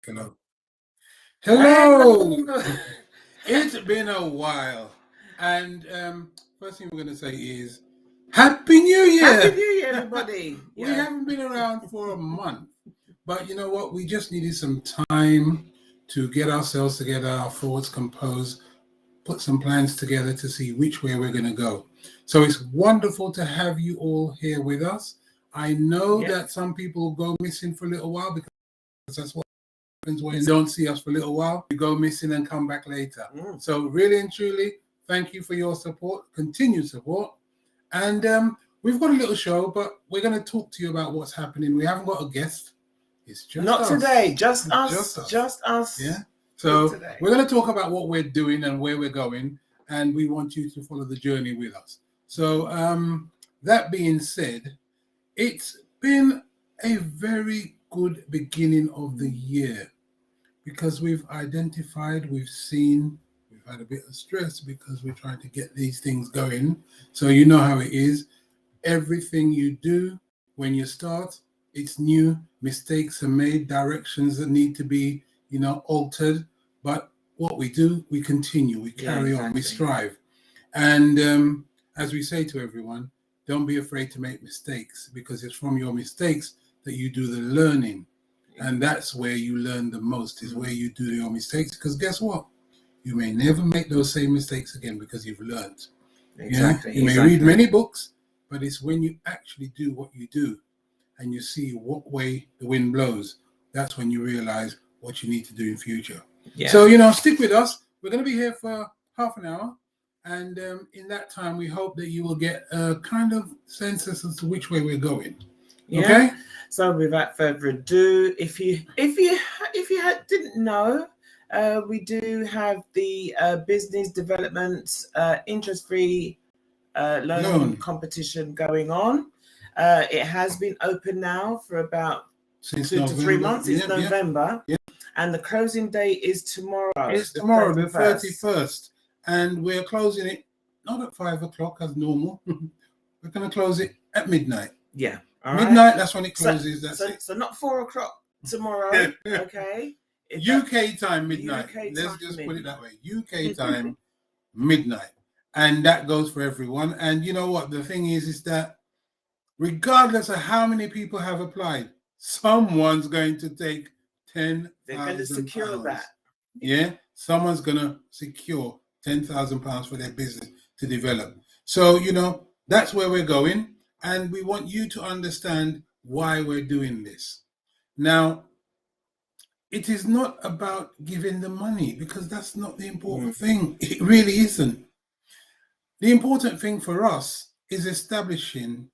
Hello. Hello. It's been a while, and first thing we're going to say is Happy New Year. Happy New Year, everybody. We haven't been around for a month, but you know what? We just needed some time to get ourselves together, our thoughts composed, put some plans together to see which way we're going to go. So it's wonderful to have you all here with us. I know that some people go missing for a little while because that's what happens when you don't see us for a little while. You go missing and come back later. So really and truly, thank you for your support, continued support. And we've got a little show, but we're going to talk to you about what's happening. We haven't got a guest. It's just Not us. today, just us. Yeah. So we're going to talk about what we're doing and where we're going, and we want you to follow the journey with us. So that being said, it's been a very good beginning of the year because we've identified, we've seen, we've had a bit of stress because we're trying to get these things going. So you know how it is. Everything you do when you start, it's new, mistakes are made, directions that need to be, altered. But what we do, we continue, we carry on, we strive. And as we say to everyone, don't be afraid to make mistakes because it's from your mistakes that you do the learning. And that's where you learn the most, is where you do your mistakes. Because guess what? You may never make those same mistakes again because you've learned. Exactly. You may read many books, but it's when you actually do what you do and you see what way the wind blows, that's when you realize what you need to do in future. So, stick with us. We're going to be here for half an hour. And in that time, we hope that you will get a kind of sense as to which way we're going. Okay? So without further ado, if you didn't know, we do have the business development interest-free loan competition going on. It has been open now for about Since 2 to 3 months. It's November. And the closing date is tomorrow. It's tomorrow, the 31st. And we're closing it not at 5 o'clock as normal. We're going to close it at midnight. Yeah. Midnight, that's when it closes. That's it. So not 4 o'clock tomorrow, okay? UK time, midnight. Let's just put it that way. UK time, midnight. And that goes for everyone. And you know what? The thing is that regardless of how many people have applied, someone's going to take 10,000 They're going to secure that. Yeah, someone's going to secure £10,000 for their business to develop. So, that's where we're going. And we want you to understand why we're doing this. Now, it is not about giving the money because that's not the important thing. It really isn't. The important thing for us is establishing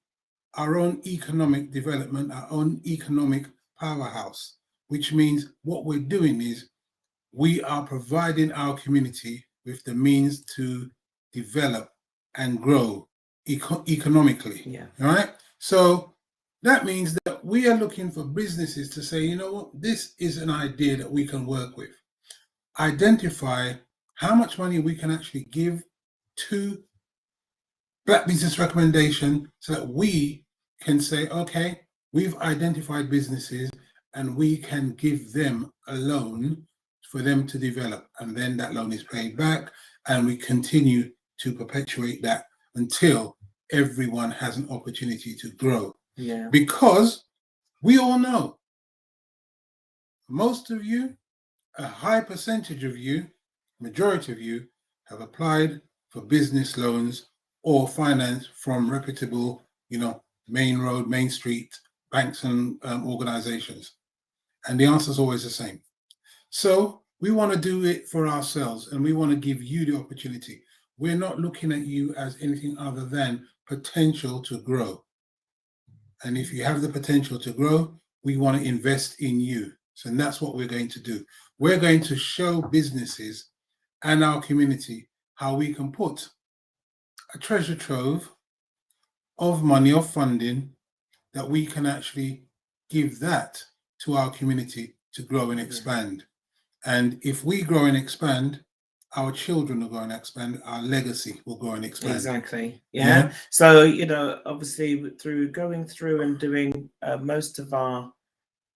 our own economic development, our own economic powerhouse, which means what we're doing is we are providing our community with the means to develop and grow economically. All right. So that means that we are looking for businesses to say, you know what, this is an idea that we can work with. Identify how much money we can actually give to Black Business Recommendation so that we can say, okay, we've identified businesses and we can give them a loan for them to develop. And then that loan is paid back and we continue to perpetuate that until everyone has an opportunity to grow. Because we all know most of you, a high percentage of you, majority of you have applied for business loans or finance from reputable, main road, main street banks and organizations. And the answer is always the same. So we want to do it for ourselves and we want to give you the opportunity. We're not looking at you as anything other than potential to grow. And if you have the potential to grow, we want to invest in you. So that's what we're going to do. We're going to show businesses and our community how we can put a treasure trove of money, of funding, that we can actually give that to our community to grow and expand. And if we grow and expand, our children will go and expand, our legacy will go and expand. Exactly. Yeah. Yeah. So, you know, obviously through going through and doing most of our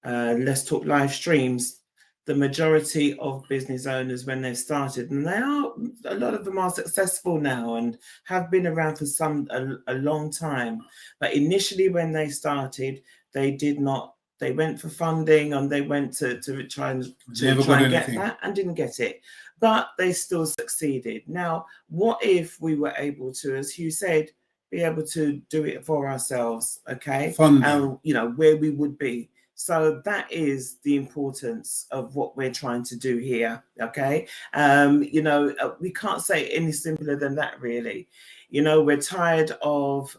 Let's Talk live streams, the majority of business owners, when they've started, and they are, a lot of them are successful now and have been around for a long time. But initially, when they started, they did not. They went for funding and they went to try and get that and didn't get it, but they still succeeded. Now, what if we were able to, as Hugh said, be able to do it for ourselves? Okay, Funding. and you know where we would be. So that is the importance of what we're trying to do here. Okay. You know, we can't say any simpler than that, really. You know, we're tired of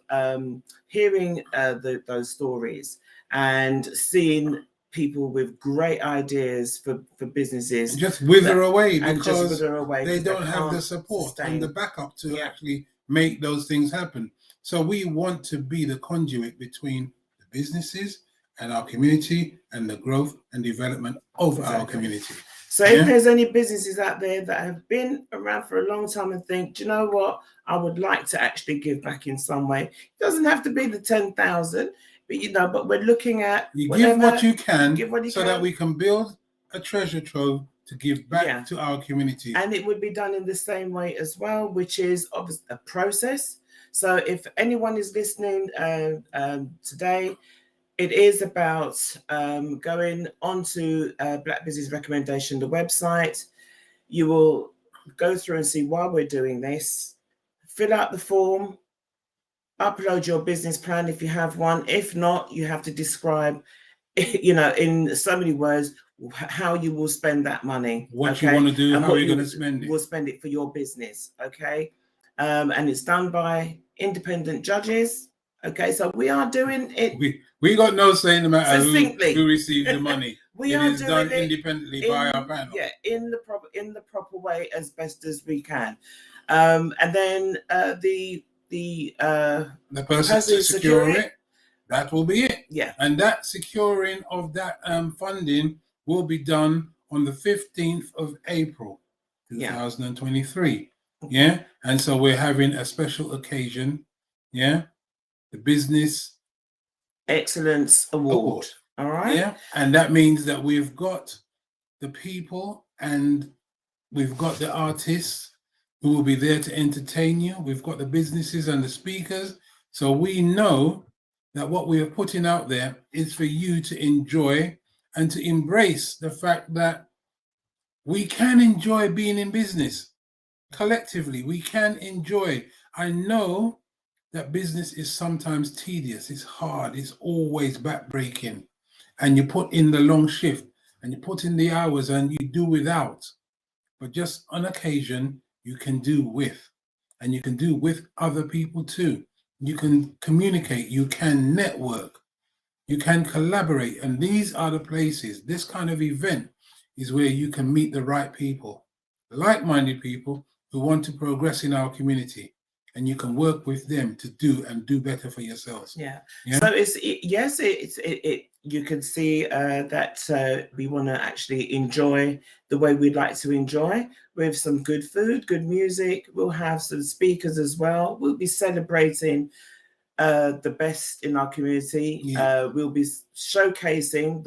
hearing those stories and seeing people with great ideas for businesses just wither away because they don't they have the support and the backup to actually make those things happen. So we want to be the conduit between the businesses and our community and the growth and development of our community. So if there's any businesses out there that have been around for a long time and think, do you know what, I would like to actually give back in some way. It doesn't have to be the 10,000, but you know, but we're looking at give what you can, that we can build a treasure trove to give back to our community. And it would be done in the same way as well, which is obviously a process. So if anyone is listening today, it is about going onto Black Business Recommendation, the website. You will go through and see why we're doing this. Fill out the form, upload your business plan if you have one. If not, you have to describe, you know, in so many words, how you will spend that money. What you want to do, and how you're going to spend it. We'll spend it for your business, okay? And it's done by independent judges. Okay, so we are doing it. We got no say no matter who receives the money. It is done independently by our panel. Yeah, in the proper way as best as we can. And then the person securing it, that will be it. Yeah. And that securing of that funding will be done on the 15th of April, 2023. Yeah. And so we're having a special occasion. Yeah. The Business Excellence Award. All right. Yeah. And that means that we've got the people and we've got the artists who will be there to entertain you. We've got the businesses and the speakers. So we know that what we are putting out there is for you to enjoy and to embrace the fact that we can enjoy being in business collectively. We can enjoy. I know that business is sometimes tedious, it's hard, it's always backbreaking. And you put in the long shift and you put in the hours and you do without. But just on occasion, you can do with. And you can do with other people too. You can communicate, you can network, you can collaborate. And these are the places, this kind of event is where you can meet the right people, like-minded people who want to progress in our community. And you can work with them to do better for yourselves. Yeah. So you can see that we want to actually enjoy the way we'd like to enjoy, with some good food, good music. We'll have some speakers as well. We'll be celebrating the best in our community. We'll be showcasing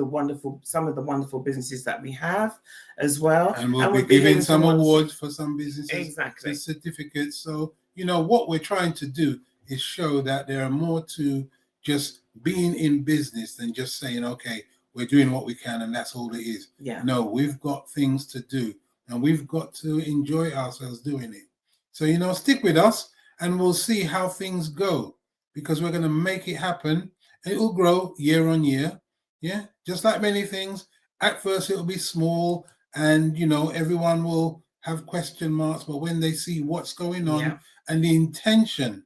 some of the wonderful businesses that we have as well. And we'll be giving some awards for some businesses. Exactly. Certificates. So, you know, what we're trying to do is show that there are more to just being in business than just saying, okay, we're doing what we can and that's all it is. Yeah. No, we've got things to do and we've got to enjoy ourselves doing it. So, you know, stick with us and we'll see how things go, because we're going to make it happen. It will grow year on year. Yeah. Just like many things. At first, it'll be small and, you know, everyone will have question marks. But when they see what's going on and the intention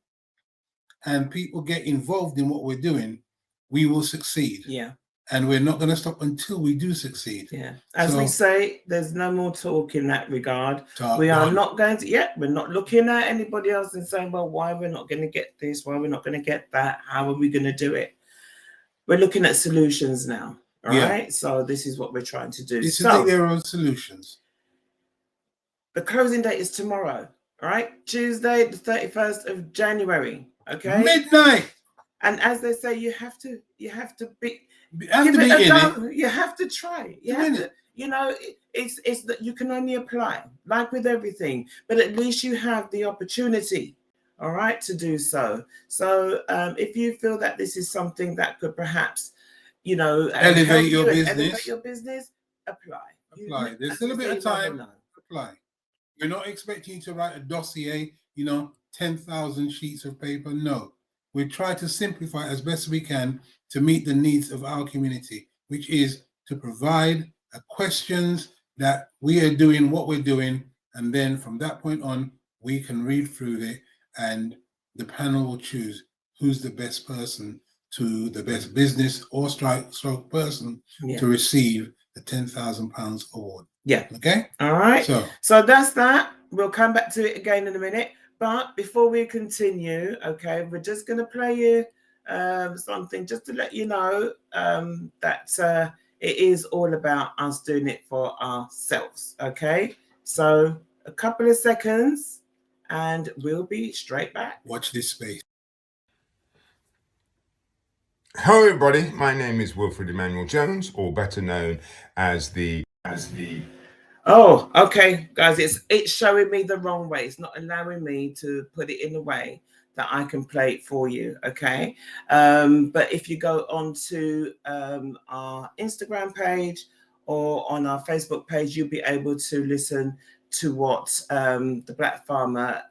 and people get involved in what we're doing, we will succeed. Yeah. And we're not going to stop until we do succeed. Yeah. As we say, there's no more talk in that regard. We are not going to, we're not looking at anybody else and saying, well, why we're not going to get this, why we're not going to get that, how are we going to do it? We're looking at solutions now. All right. So this is what we're trying to do. This is the era of solutions. The closing date is tomorrow. All right, Tuesday, the 31st of January. Okay, midnight. And as they say, you have to be. You have to Give be it a in go. it You have to try. You to have win to. it. You know, it's that you can only apply, like with everything, but at least you have the opportunity. All right, to do so. So, if you feel that this is something that could perhaps, Elevate help your you and elevate business. your business, apply. Apply. There's As still they a bit say, of you never time. know. Apply. We're not expecting you to write a dossier, 10,000 sheets of paper. No. We try to simplify as best we can to meet the needs of our community, which is to provide questions that we are doing what we're doing. And then from that point on, we can read through it and the panel will choose who's the best person to the best business or stroke person to receive the £10,000 award. Yeah. Okay. All right. So that's that. We'll come back to it again in a minute. But before we continue, okay, we're just going to play you something just to let you know that it is all about us doing it for ourselves. Okay. So a couple of seconds and we'll be straight back. Watch this space. Hello everybody, my name is Wilfred Emmanuel Jones, or better known as the Oh, okay, guys, it's showing me the wrong way. It's not allowing me to put it in a way that I can play it for you. Okay, but if you go onto our Instagram page or on our Facebook page, you'll be able to listen to what the Black Farmer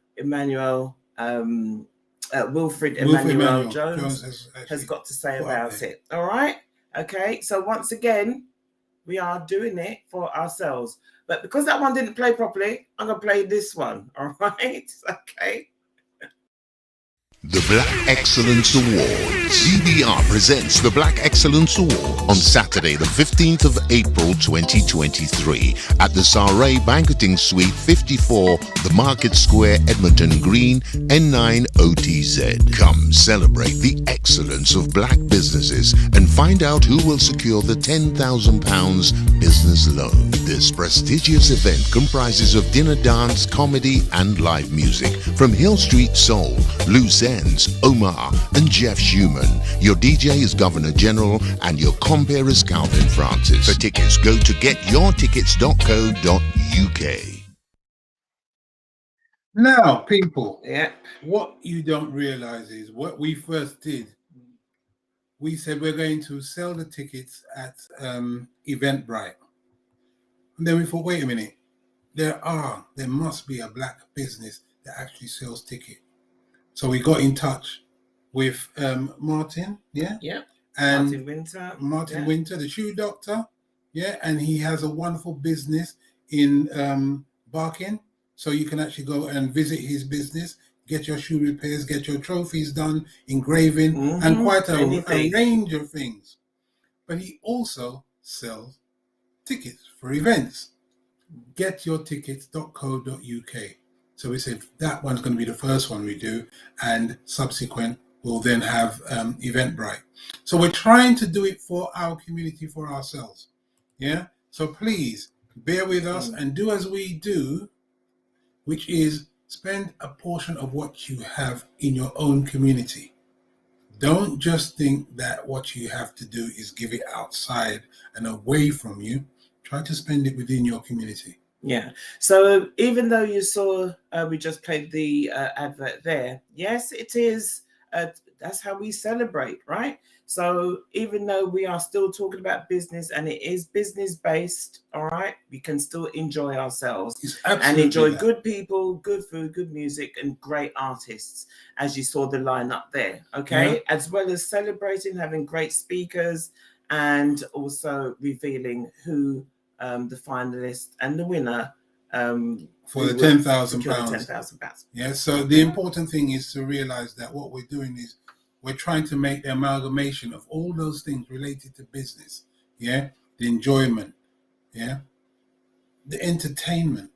Wilfred Emmanuel Jones has got to say about it. All right. Okay. So once again, we are doing it for ourselves. But because that one didn't play properly, I'm going to play this one. All right. Okay. The Black Excellence Awards. BBR presents the Black Excellence Award on Saturday, the 15th of April 2023 at the Saray Banqueting Suite 54, the Market Square, Edmonton Green, N9 OTZ. Come celebrate the excellence of black businesses and find out who will secure the £10,000 business loan. This prestigious event comprises of dinner, dance, comedy and live music from Hill Street Soul, Loose Ends, Omar and Jeff Schumann. Your DJ is Governor General and your compere is Calvin Francis. For tickets, go to getyourtickets.co.uk. Now, people, what you don't realize is what we first did. We said we're going to sell the tickets at Eventbrite. And then we thought, wait a minute, there must be a black business that actually sells tickets. So we got in touch with Martin, and Martin Winter, the shoe doctor, and he has a wonderful business in Barking. So you can actually go and visit his business, get your shoe repairs, get your trophies done, engraving, and quite a range of things. But he also sells tickets for events. Getyourtickets.co.uk. So we said that one's going to be the first one we do, and subsequent we'll then have Eventbrite. So we're trying to do it for our community, for ourselves. So please bear with us and do as we do, which is spend a portion of what you have in your own community. Don't just think that what you have to do is give it outside and away from you. Try to spend it within your community. Yeah. So even though you saw we just played the advert there, yes, it is. That's how we celebrate, right? So even though we are still talking about business and it is business based, all right, we can still enjoy ourselves and enjoy good people, good food, good music, and great artists, as you saw the lineup there, okay? As well as celebrating, having great speakers, and also revealing who the finalist and the winner for the £10,000. £10,000. So the important thing is to realize that what we're doing is we're trying to make the amalgamation of all those things related to business. The enjoyment, the entertainment,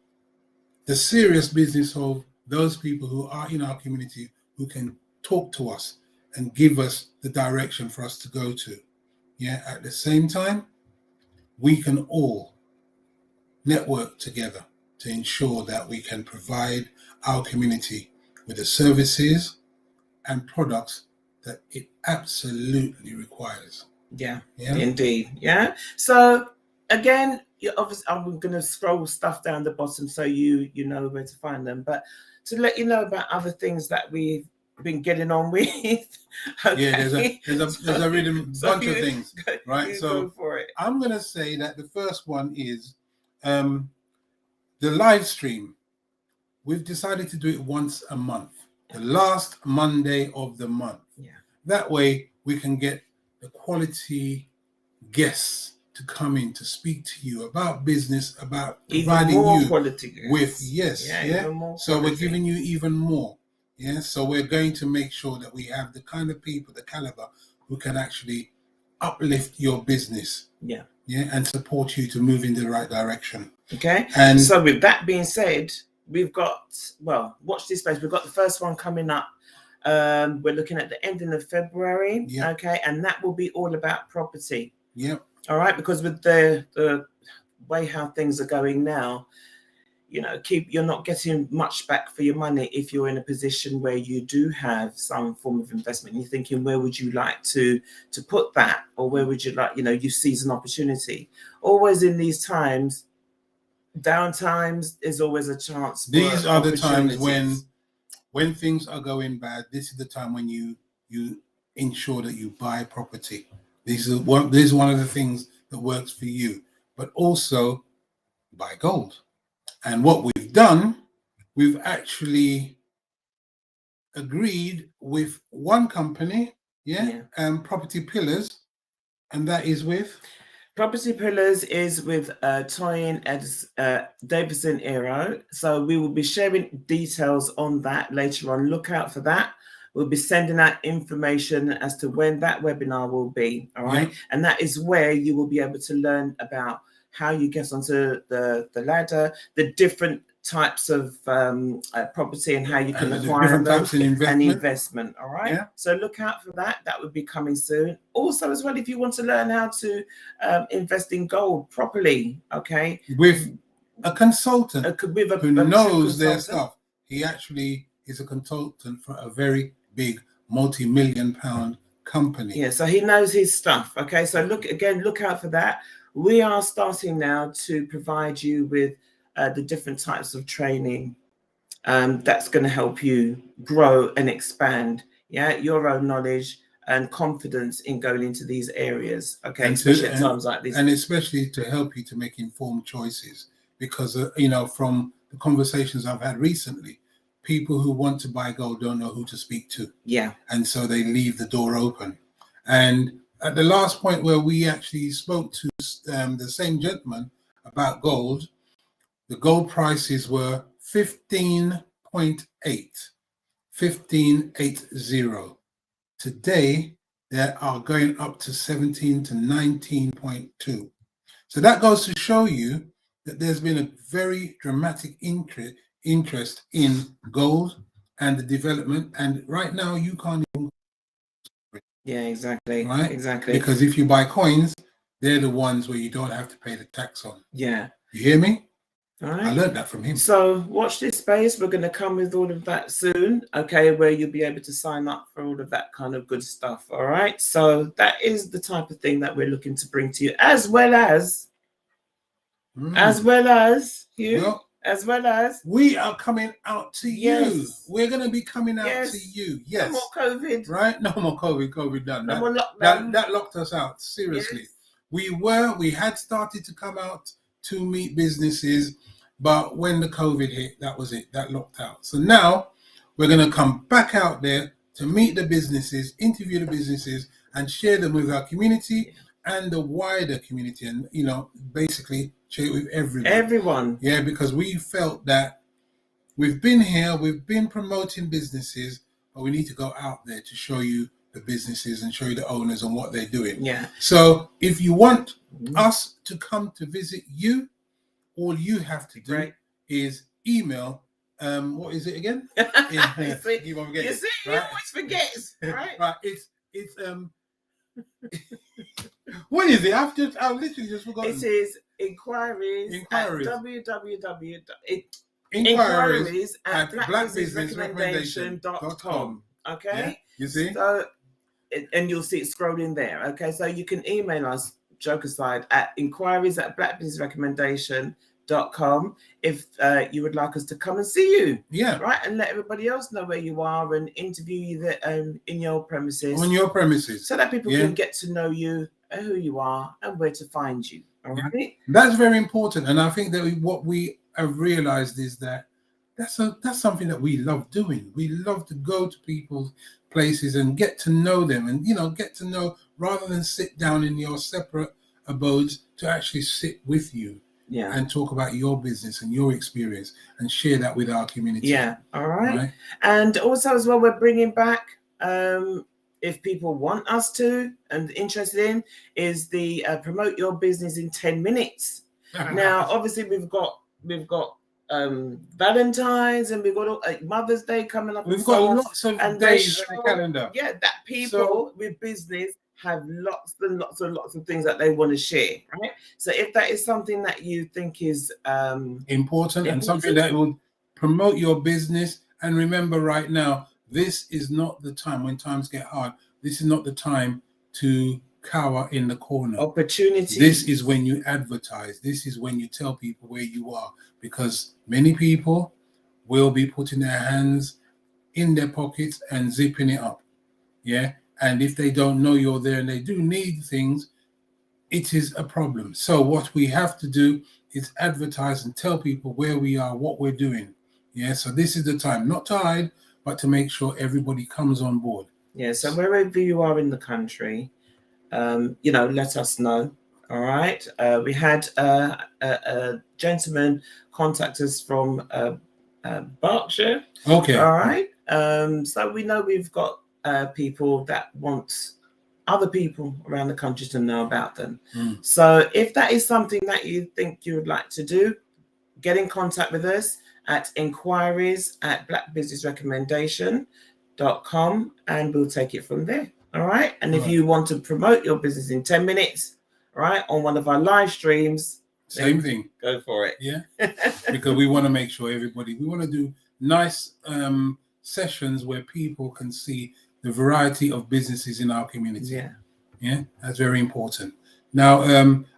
the serious business of those people who are in our community who can talk to us and give us the direction for us to go to. At the same time, we can all network together to ensure that we can provide our community with the services and products that it absolutely requires. Yeah, Yeah. indeed. Yeah. So again, obviously, I'm going to scroll stuff down the bottom so you know where to find them. But to let you know about other things that we've been getting on with. Okay. Yeah, there's a really bunch of things, right? You So go for it. I'm going to say that the first one is the live stream. We've decided to do it once a month, the last Monday of the month. Yeah. That way we can get the quality guests to come in to speak to you about business, about providing even more you quality with even more so quality. we're giving you even more. Yeah, so we're going to make sure that we have the kind of people, the caliber, who can actually uplift your business. Yeah. Yeah, and support you to move in the right direction. Okay. And so with that being said, we've got, well, watch this space. We've got the first one coming up. We're looking at the ending of February. Yeah. Okay, and that will be all about property. Yeah. All right, because with the way how things are going now, you know, you're not getting much back for your money if you're in a position where you do have some form of investment. You're thinking, where would you like to put that, or where would you like, you know, you seize an opportunity. Always in these times, down times, is always a chance. These are the times when things are going bad. This is the time when you ensure that you buy property. This is one of the things that works for you, but also buy gold. And what we've done, we've actually agreed with one company, Property Pillars, and that is with Property Pillars is with Toyin Davison Aero. So we will be sharing details on that later on. Look out for that. We'll be sending out information as to when that webinar will be. All right. Yeah. And that is where you will be able to learn about how you get onto the ladder, the different types of property and how you can acquire them and investment. All right. Yeah. So look out for that. That would be coming soon. Also, as well, if you want to learn how to invest in gold properly, okay, with a consultant who knows their stuff. He actually is a consultant for a very big multi-million-pound company. Yeah, so he knows his stuff. Okay, so look out for that. We are starting now to provide you with the different types of training that's going to help you grow and expand, your own knowledge and confidence in going into these areas. Okay, especially at times like this, and especially to help you to make informed choices. Because from the conversations I've had recently, people who want to buy gold don't know who to speak to. Yeah, and so they leave the door open. And at the last point where we actually spoke to the same gentleman about gold, the gold prices were 15.80. Today, they are going up to 17 to 19.2. So that goes to show you that there's been a very dramatic interest in gold and the development. And right now, you can't even. Yeah, exactly. Right? Exactly. Because if you buy coins, they're the ones where you don't have to pay the tax on. Yeah. You hear me? All right. I learned that from him. So watch this space. We're going to come with all of that soon, okay, where you'll be able to sign up for all of that kind of good stuff. All right. So that is the type of thing that we're looking to bring to you, as well as we are coming out to yes. you. We're going to be coming out yes. to you. Yes. No more COVID. Right? No more COVID. COVID done. No more lockdown. That locked us out. Seriously. Yes. We had started to come out to meet businesses, but when the COVID hit, that was it. That locked out. So now we're going to come back out there to meet the businesses, interview the businesses, and share them with our community and the wider community, and basically share it with everyone. Yeah, because we felt that we've been here, we've been promoting businesses, but we need to go out there to show you the businesses and show you the owners and what they're doing. Yeah. So if you want us to come to visit you, all you have to do is email. What is it again? You see, you always forget, right? Right. It's What is it? I've literally just forgotten. It is inquiries at Inquiries. inquiries at blackbusinessrecommendation.com. Okay. Yeah, you see? So, and you'll see it scrolling there. Okay. So you can email us, joke aside, at inquiries at blackbusinessrecommendation.com if you would like us to come and see you. Yeah. Right. And let everybody else know where you are and interview you in your premises. On your premises. So that people can get to know you and who you are and where to find you. All right. That's very important. And I think that what we have realized is that that's something that we love doing. We love to go to people's places and get to know them and, get to know, rather than sit down in your separate abodes, to actually sit with you and talk about your business and your experience and share that with our community. Yeah. All right. And also as well, we're bringing back, if people want us to and interested in, is the promote your business in 10 minutes. Now, obviously we've got Valentine's and we've got Mother's Day coming up. We've got lots of days on the calendar. Yeah, that people with business have lots and lots and lots of things that they want to share, right? So if that is something that you think is important and something that will promote your business, and remember right now, this is not the time, when times get hard, this is not the time to cower in the corner. Opportunity. This is when you advertise. This is when you tell people where you are, because many people will be putting their hands in their pockets and zipping it up. Yeah. And if they don't know you're there and they do need things, it is a problem. So what we have to do is advertise and tell people where we are, what we're doing. Yeah. So this is the time, not to hide, but to make sure everybody comes on board. Yeah. So wherever you are in the country, let us know. All right. We had a gentleman contact us from Berkshire. Okay. All right. So we know we've got people that want other people around the country to know about them. So if that is something that you think you would like to do, get in contact with us at inquiries at blackbusinessrecommendation.com and we'll take it from there. All right. And if you want to promote your business in 10 minutes, right, on one of our live streams, same thing. Go for it. Yeah. Because we want to make sure we want to do nice sessions where people can see the variety of businesses in our community. Yeah. Yeah. That's very important. Now,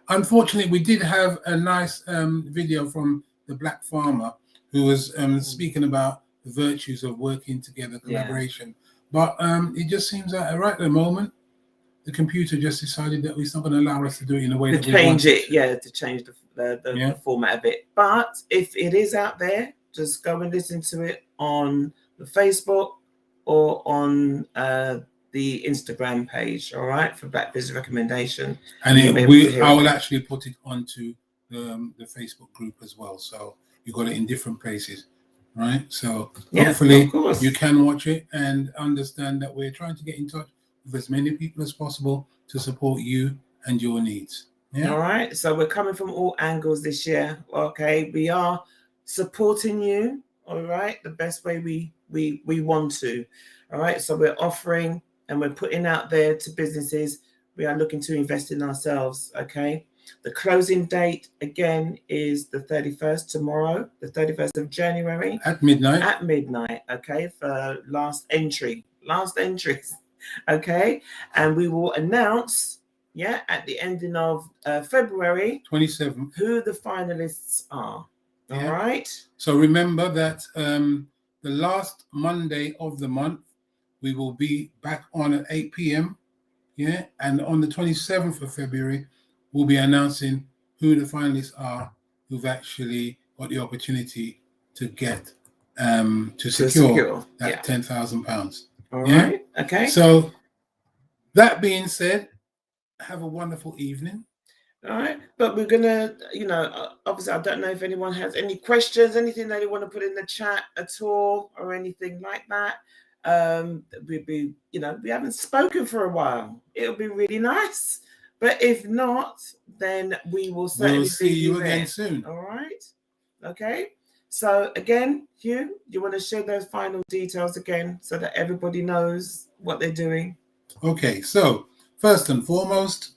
unfortunately, we did have a nice video from the Black Farmer who was speaking about the virtues of working together, collaboration. But it just seems that right at the moment, the computer just decided that it's not going to allow us to do it in a way that we want it. To change the format a bit. But if it is out there, just go and listen to it on the Facebook or on the Instagram page, all right, for Black Business Recommendation. And I will actually put it onto the Facebook group as well. So you got it in different places. Right, so hopefully you can watch it and understand that we're trying to get in touch with as many people as possible to support you and your needs. Yeah. All right, so we're coming from all angles this year. Okay, we are supporting you. All right, the best way we want to. All right, so we're offering and we're putting out there to businesses. We are looking to invest in ourselves. Okay. The closing date, again, is the 31st, tomorrow, the 31st of January. At midnight. At midnight, okay, for last entries, okay? And we will announce, at the ending of February 27th, who the finalists are, all right? So remember that the last Monday of the month, we will be back on at 8 p.m., and on the 27th of February, we'll be announcing who the finalists are who've actually got the opportunity to get to secure that £10,000. All right. Okay. So that being said, have a wonderful evening. All right. But we're gonna, obviously I don't know if anyone has any questions, anything that they want to put in the chat at all or anything like that. We haven't spoken for a while. It'll be really nice. But if not, then we will certainly see you again soon. All right. Okay. So again, Hugh, you want to share those final details again so that everybody knows what they're doing? Okay. So first and foremost,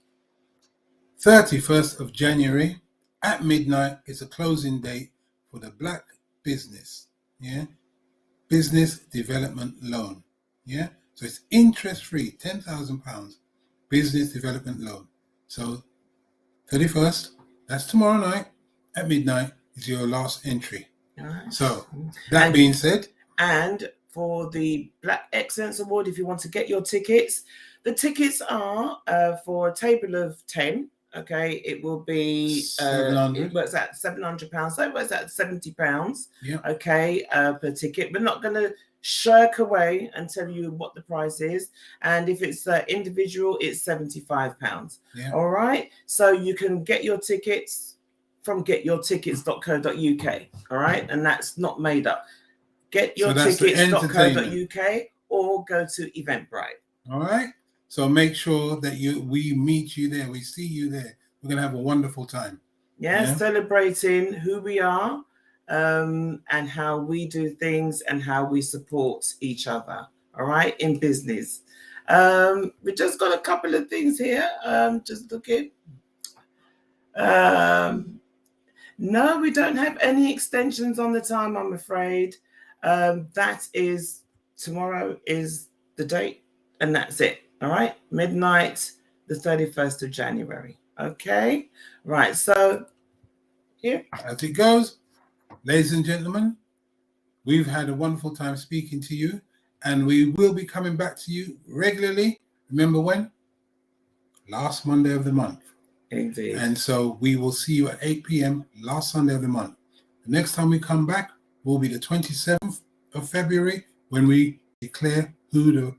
31st of January at midnight is a closing date for the Black Business, business development loan, so it's interest free, £10,000 business development loan. So 31st, that's tomorrow night at midnight, is your last entry. Nice. So that being said, and for the Black Excellence Award, if you want to get your tickets, the tickets are for a table of 10. Okay, it will be 700. It works at £700, so it works at £70. Yeah. Okay, per ticket. We're not going to shirk away and tell you what the price is, and if it's individual, it's £75. Yeah. All right, so you can get your tickets from getyourtickets.co.uk. All right, and that's not made up. Getyourtickets.co.uk or go to Eventbrite. All right. So make sure that we meet you there. We see you there. We're gonna have a wonderful time. Yeah, celebrating who we are, and how we do things and how we support each other. All right, in business. We just got a couple of things here. Just looking. No, we don't have any extensions on the time, I'm afraid. That is tomorrow is the date, and that's it. All right, midnight, the 31st of January. Okay, right. So here, as it goes, ladies and gentlemen, we've had a wonderful time speaking to you, and we will be coming back to you regularly. Remember when? Last Monday of the month. Indeed. And so we will see you at 8 p.m. last Sunday of the month. The next time we come back will be the 27th of February, when we declare who the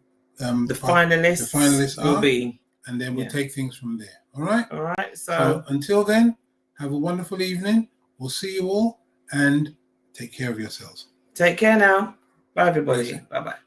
finalists will are, be, and then we'll take things from there. All right. All right. So until then, have a wonderful evening. We'll see you all, and take care of yourselves. Take care now. Bye, everybody. Bye-bye.